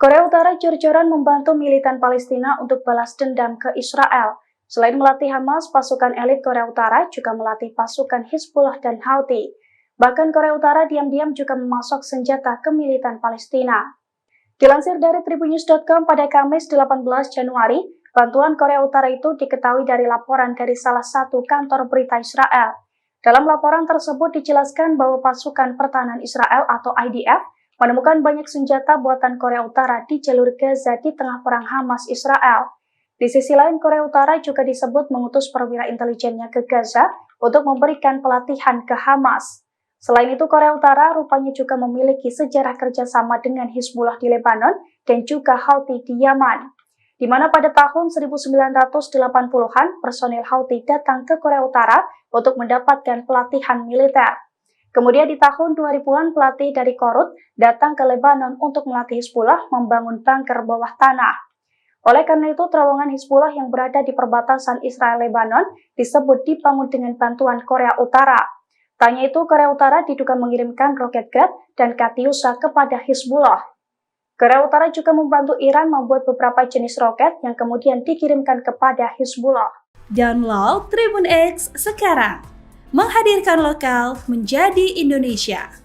Korea Utara jor-joran membantu militan Palestina untuk balas dendam ke Israel. Selain melatih Hamas, pasukan elit Korea Utara juga melatih pasukan Hizbullah dan Houthi. Bahkan Korea Utara diam-diam juga memasok senjata ke militan Palestina. Dilansir dari Tribunnews.com pada Kamis 18 Januari, bantuan Korea Utara itu diketahui dari laporan dari salah satu kantor berita Israel. Dalam laporan tersebut dijelaskan bahwa pasukan pertahanan Israel atau IDF menemukan banyak senjata buatan Korea Utara di jalur Gaza di tengah perang Hamas-Israel. Di sisi lain, Korea Utara juga disebut mengutus perwira intelijennya ke Gaza untuk memberikan pelatihan ke Hamas. Selain itu, Korea Utara rupanya juga memiliki sejarah kerjasama dengan Hizbullah di Lebanon dan juga Houthi di Yaman, di mana pada tahun 1980-an personil Houthi datang ke Korea Utara untuk mendapatkan pelatihan militer. Kemudian di tahun 2000-an pelatih dari Korut datang ke Lebanon untuk melatih Hizbullah membangun bunker bawah tanah. Oleh karena itu, terowongan Hizbullah yang berada di perbatasan Israel-Lebanon disebut dibangun dengan bantuan Korea Utara. Tanya itu, Korea Utara diduga mengirimkan roket Grad dan Katyusha kepada Hizbullah. Korea Utara juga membantu Iran membuat beberapa jenis roket yang kemudian dikirimkan kepada Hizbullah. Download Tribun X sekarang, menghadirkan lokal menjadi Indonesia.